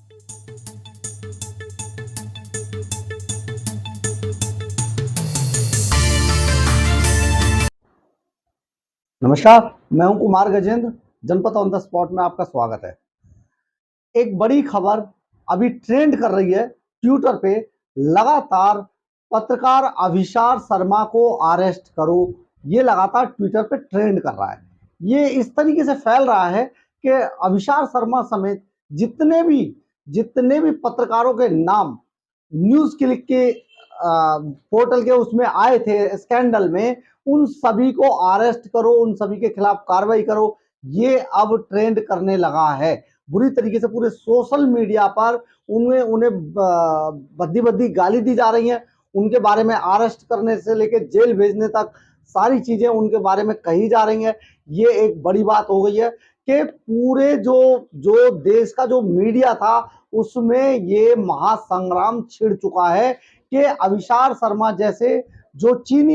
नमस्कार, मैं हूं कुमार गजेंद्र। जनपद ऑन द स्पॉट में आपका स्वागत है। एक बड़ी खबर अभी ट्रेंड कर रही है ट्विटर पे। लगातार पत्रकार अभिसार शर्मा को अरेस्ट करो, ये लगातार ट्विटर पे ट्रेंड कर रहा है। ये इस तरीके से फैल रहा है कि अभिसार शर्मा समेत जितने भी पत्रकारों के नाम न्यूज क्लिक के पोर्टल के उसमें आए थे स्कैंडल में, उन सभी को अरेस्ट करो, उन सभी के खिलाफ कार्रवाई करो, ये अब ट्रेंड करने लगा है बुरी तरीके से। पूरे सोशल मीडिया पर उन्हें उन्हें बद्दी बद्दी गाली दी जा रही है। उनके बारे में अरेस्ट करने से लेकर जेल भेजने तक सारी चीजें उनके बारे में कही जा रही हैं। ये एक बड़ी बात हो गई है कि पूरे जो जो देश का जो मीडिया था उसमें ये महासंग्राम छिड़ चुका है कि अभिसार शर्मा जैसे जो चीन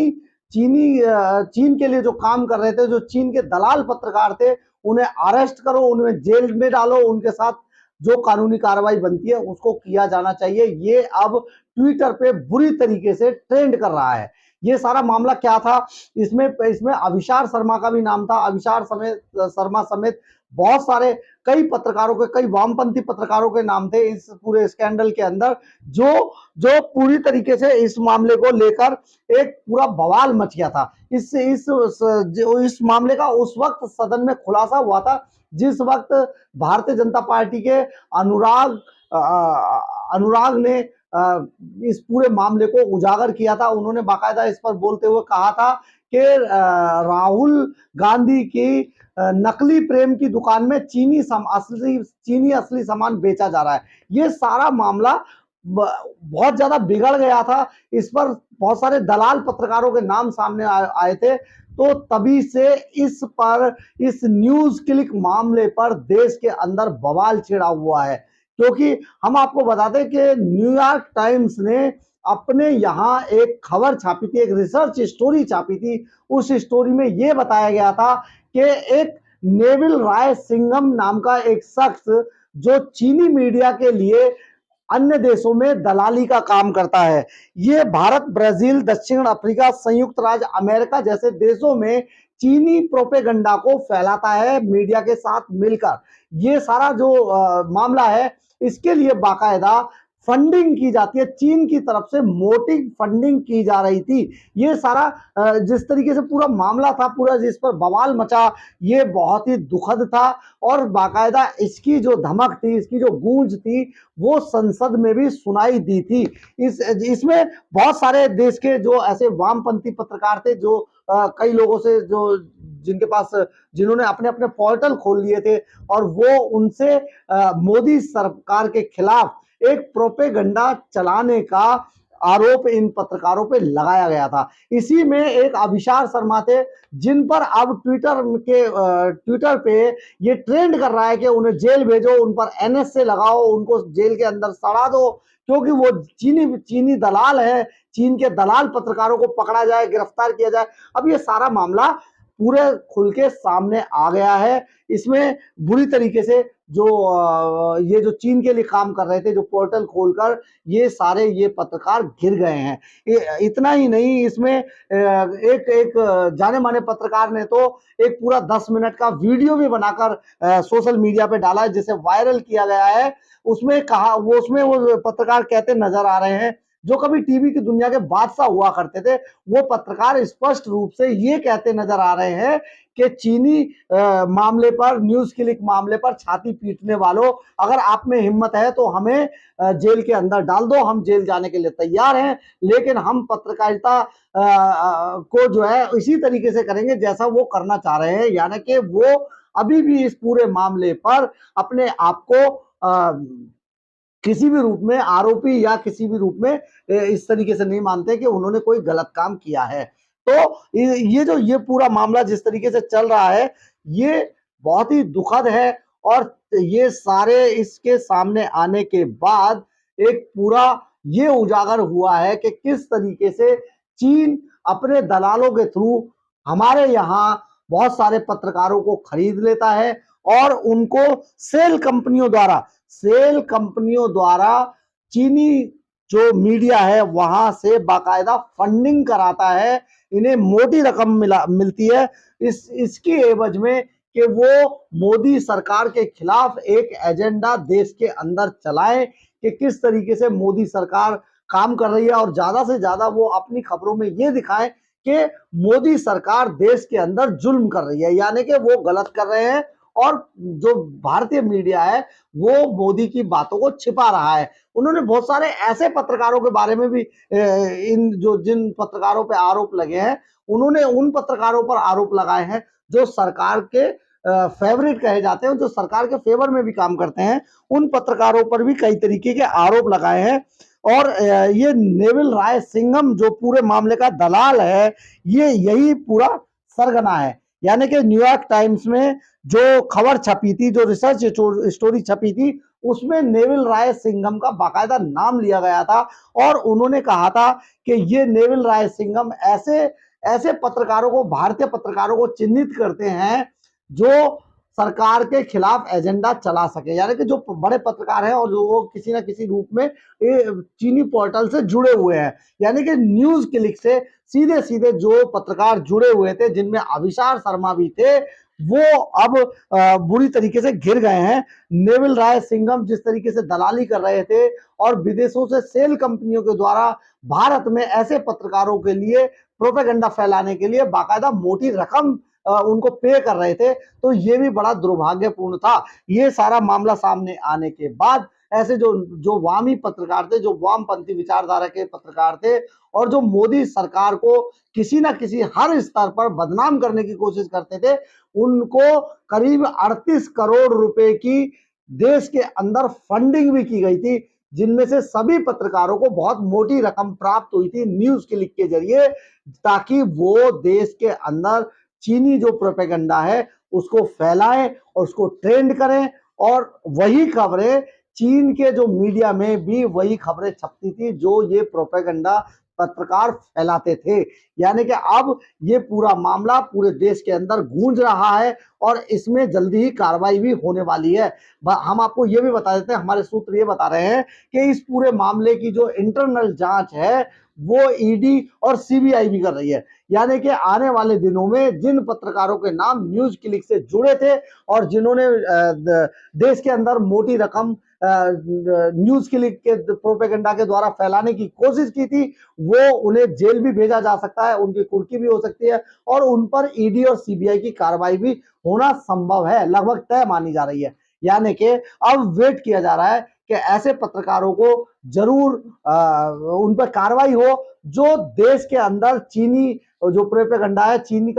के लिए जो काम कर रहे थे, जो चीन के दलाल पत्रकार थे, उन्हें अरेस्ट करो, उन्हें जेल में डालो, उनके साथ जो कानूनी कार्रवाई बनती है उसको किया जाना चाहिए। ये अब ट्विटर पे बुरी तरीके से ट्रेंड कर रहा है। ये सारा मामला क्या था, इसमें इसमें अभिसार शर्मा का भी नाम था। अभिसार शर्मा समेत बहुत सारे कई पत्रकारों के, कई वामपंथी पत्रकारों के नाम थे इस पूरे स्कैंडल के अंदर, जो जो पूरी तरीके से इस मामले को लेकर एक पूरा बवाल मच गया था। इस मामले का उस वक्त सदन में खुलासा हुआ था जिस वक्त भारतीय जनता पार्टी के अनुराग ने इस पूरे मामले को उजागर किया था। उन्होंने बाकायदा इस पर बोलते हुए कहा था कि राहुल गांधी की नकली प्रेम की दुकान में चीनी असली सामान बेचा जा रहा है। ये सारा मामला बहुत ज्यादा बिगड़ गया था। इस पर बहुत सारे दलाल पत्रकारों के नाम सामने आए थे। तो तभी से इस न्यूज क्लिक मामले पर देश के अंदर बवाल छिड़ा हुआ है। क्योंकि हम आपको बता दें कि न्यूयॉर्क टाइम्स ने अपने यहाँ एक खबर छापी थी, एक रिसर्च स्टोरी छापी थी। उस स्टोरी में यह बताया गया था कि एक नेविल राय सिंघम नाम का एक शख्स जो चीनी मीडिया के लिए अन्य देशों में दलाली का काम करता है, ये भारत, ब्राजील, दक्षिण अफ्रीका, संयुक्त राज्य अमेरिका जैसे देशों में चीनी प्रोपेगंडा को फैलाता है मीडिया के साथ मिलकर। ये सारा जो मामला है, इसके लिए बाकायदा फंडिंग की जाती है, चीन की तरफ से मोटी फंडिंग की जा रही थी। ये सारा जिस तरीके से पूरा मामला था, पूरा जिस पर बवाल मचा, ये बहुत ही दुखद था। और बाकायदा इसकी जो धमक थी, इसकी जो गूंज थी, वो संसद में भी सुनाई दी थी। इसमें बहुत सारे देश के जो ऐसे वामपंथी पत्रकार थे, जो कई लोगों से जो जिन्होंने अपने अपने पोर्टल खोल लिए थे, और वो उनसे मोदी सरकार के खिलाफ एक प्रोपेगंडा चलाने का आरोप इन पत्रकारों पे लगाया गया था। इसी में एक अभिसार शर्मा थे, जिन पर अब ट्विटर पे ये ट्रेंड कर रहा है कि उन्हें जेल भेजो, उन पर एनएसए लगाओ, उनको जेल के अंदर सड़ा दो, क्योंकि वो चीनी दलाल है। चीन के दलाल पत्रकारों को पकड़ा जाए, गिरफ्तार किया जाए। अब ये सारा मामला पूरे खुल के सामने आ गया है। इसमें बुरी तरीके से ये जो चीन के लिए काम कर रहे थे, जो पोर्टल खोलकर, ये पत्रकार घिर गए हैं। इतना ही नहीं, इसमें एक एक जाने माने पत्रकार ने तो एक पूरा 10 मिनट का वीडियो भी बनाकर सोशल मीडिया पे डाला है, जिसे वायरल किया गया है। उसमें वो पत्रकार कहते नजर आ रहे हैं, जो कभी टीवी की दुनिया के बादशाह हुआ करते थे, वो पत्रकार स्पष्ट रूप से ये कहते नजर आ रहे हैं कि चीनी मामले पर, न्यूज क्लिक मामले पर छाती पीटने वालों, अगर आप में हिम्मत है तो हमें जेल के अंदर डाल दो, हम जेल जाने के लिए तैयार हैं, लेकिन हम पत्रकारिता को जो है इसी तरीके से करेंगे जैसा वो करना चाह रहे हैं। यानी कि वो अभी भी इस पूरे मामले पर अपने आप को किसी भी रूप में आरोपी या किसी भी रूप में इस तरीके से नहीं मानते कि उन्होंने कोई गलत काम किया है। तो ये पूरा मामला जिस तरीके से चल रहा है, ये बहुत ही दुखद है। और ये सारे इसके सामने आने के बाद एक पूरा ये उजागर हुआ है कि किस तरीके से चीन अपने दलालों के थ्रू हमारे यहाँ बहुत सारे पत्रकारों को खरीद लेता है और उनको सेल कंपनियों द्वारा चीनी जो मीडिया है वहां से बाकायदा फंडिंग कराता है। इन्हें मोटी रकम मिलती है इसकी एवज में कि वो मोदी सरकार के खिलाफ एक एजेंडा देश के अंदर चलाएं कि किस तरीके से मोदी सरकार काम कर रही है, और ज्यादा से ज्यादा वो अपनी खबरों में ये दिखाएं कि मोदी सरकार देश के अंदर जुल्म कर रही है, यानी कि वो गलत कर रहे हैं और जो भारतीय मीडिया है वो मोदी की बातों को छिपा रहा है। उन्होंने बहुत सारे ऐसे पत्रकारों के बारे में भी जिन पत्रकारों पे आरोप लगे हैं, उन्होंने उन पत्रकारों पर आरोप लगाए हैं जो सरकार के फेवरेट कहे जाते हैं, जो सरकार के फेवर में भी काम करते हैं। उन पत्रकारों पर भी कई तरीके के आरोप लगाए हैं। और ये नेविल राय सिंघम जो पूरे मामले का दलाल है, ये यही पूरा सरगना है। यानी कि न्यूयॉर्क टाइम्स में जो खबर छपी थी, जो रिसर्च स्टोरी छपी थी, उसमें नेविल राय सिंघम का बाकायदा नाम लिया गया था और उन्होंने कहा था कि ये नेविल राय सिंघम ऐसे पत्रकारों को, भारतीय पत्रकारों को चिन्हित करते हैं जो सरकार के खिलाफ एजेंडा चला सके, यानी कि जो बड़े पत्रकार हैं और जो वो किसी ना किसी रूप में चीनी पोर्टल से जुड़े हुए हैं। यानी कि न्यूज क्लिक से सीधे सीधे जो पत्रकार जुड़े हुए थे, जिनमें अभिसार शर्मा भी थे, वो अब बुरी तरीके से घिर गए हैं। नेविल राय सिंघम जिस तरीके से दलाली कर रहे थे और विदेशों से सेल कंपनियों के द्वारा भारत में ऐसे पत्रकारों के लिए प्रोपेगेंडा फैलाने के लिए बाकायदा मोटी रकम उनको पे कर रहे थे, तो ये भी बड़ा दुर्भाग्यपूर्ण था। ये सारा मामला सामने आने के बाद ऐसे जो वामी पत्रकार थे, जो वामपंथी विचारधारा के पत्रकार थे और जो मोदी सरकार को किसी ना किसी हर स्तर पर बदनाम करने की कोशिश करते थे, उनको करीब 38 करोड़ रुपए की देश के अंदर फंडिंग भी की गई थी, जिनमें से सभी पत्रकारों को बहुत मोटी रकम प्राप्त हुई थी न्यूज क्लिक के जरिए, ताकि वो देश के अंदर चीनी जो प्रोपेगेंडा है उसको फैलाएं और उसको ट्रेंड करें। और वही खबरें चीन के जो मीडिया में भी वही खबरें छपती थी जो ये प्रोपेगेंडा पत्रकार फैलाते थे। यानी कि अब ये पूरा मामला पूरे देश के अंदर गूंज रहा है और इसमें जल्दी ही कार्रवाई भी होने वाली है। हम आपको ये भी बता देते हैं, हमारे सूत्र ये बता रहे हैं कि इस पूरे मामले की जो इंटरनल जांच है वो ईडी और सीबीआई भी कर रही है। यानी कि आने वाले दिनों में जिन पत्रकारों के नाम न्यूज क्लिक से जुड़े थे और जिन्होंने देश के अंदर मोटी रकम न्यूज क्लिक के प्रोपेगेंडा के द्वारा फैलाने की कोशिश की थी, वो उन्हें जेल भी भेजा जा सकता है, उनकी कुर्की भी हो सकती है और उन पर ईडी और सीबीआई की कार्रवाई भी होना संभव है, लगभग तय मानी जा रही है। यानी कि अब वेट किया जा रहा है कि ऐसे पत्रकारों को जरूर उन पर कार्रवाई हो जो देश के अंदर चीनी जो प्रोपेगेंडा है, चीन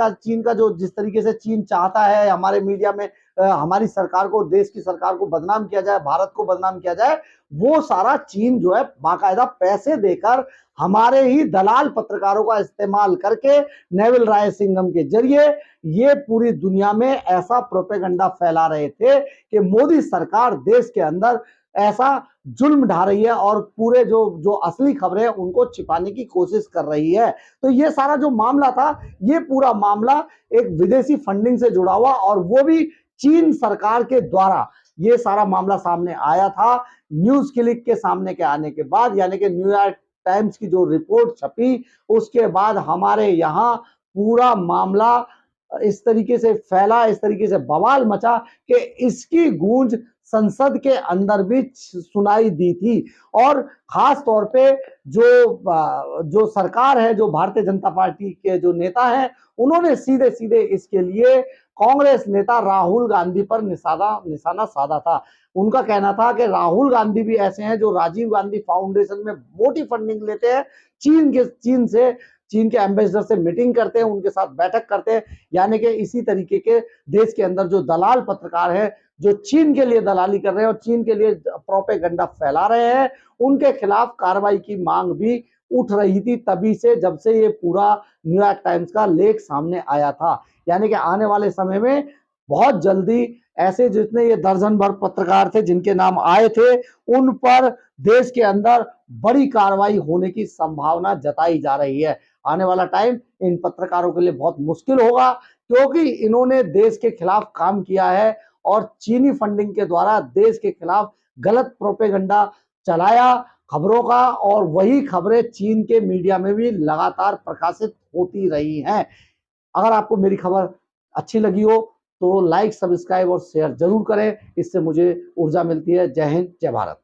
का जो जिस तरीके से चीन चाहता है हमारे मीडिया में हमारी सरकार को, देश की सरकार को बदनाम किया जाए, भारत को बदनाम किया जाए, वो सारा चीन जो है बाकायदा पैसे देकर हमारे ही दलाल पत्रकारों का इस्तेमाल करके नेविल राय सिंघम के जरिए ये पूरी दुनिया में ऐसा प्रोपेगेंडा फैला रहे थे कि मोदी सरकार देश के अंदर ऐसा जुल्म ढा रही है और पूरे जो असली खबरें उनको छिपाने की कोशिश कर रही है। तो ये सारा जो मामला था, ये पूरा मामला एक विदेशी फंडिंग से जुड़ा हुआ और वो भी चीन सरकार के द्वारा ये सारा मामला सामने आया था न्यूज क्लिक के सामने के आने के बाद। यानी कि न्यूयॉर्क टाइम्स की जो रिपोर्ट छपी उसके बाद हमारे यहाँ पूरा मामला इस तरीके से फैला, इस तरीके से बवाल मचा कि इसकी गूंज संसद के अंदर भी सुनाई दी थी। और खास तौर पे जो सरकार है, जो भारतीय जनता पार्टी के जो नेता हैं, उन्होंने सीधे सीधे इसके लिए कांग्रेस नेता राहुल गांधी पर निशाना साधा था। उनका कहना था कि राहुल गांधी भी ऐसे हैं जो राजीव गांधी फाउंडेशन में मोटी फंडिंग लेते हैं, चीन के एम्बेसडर से मीटिंग करते हैं, उनके साथ बैठक करते हैं। यानी कि इसी तरीके के देश के अंदर जो दलाल पत्रकार है, जो चीन के लिए दलाली कर रहे हैं और चीन के लिए प्रोपेगेंडा फैला रहे हैं, उनके खिलाफ कार्रवाई की मांग भी उठ रही थी तभी से, जब से ये पूरा न्यूयॉर्क टाइम्स का लेख सामने आया था। यानी कि आने वाले समय में बहुत जल्दी ऐसे जितने ये दर्जन भर पत्रकार थे जिनके नाम आए थे, उन पर देश के अंदर बड़ी कार्रवाई होने की संभावना जताई जा रही है। आने वाला टाइम इन पत्रकारों के लिए बहुत मुश्किल होगा, क्योंकि इन्होंने देश के खिलाफ काम किया है और चीनी फंडिंग के द्वारा देश के खिलाफ गलत प्रोपेगेंडा चलाया खबरों का, और वही खबरें चीन के मीडिया में भी लगातार प्रकाशित होती रही हैं। अगर आपको मेरी खबर अच्छी लगी हो तो लाइक, सब्सक्राइब और शेयर जरूर करें, इससे मुझे ऊर्जा मिलती है। जय हिंद, जय भारत।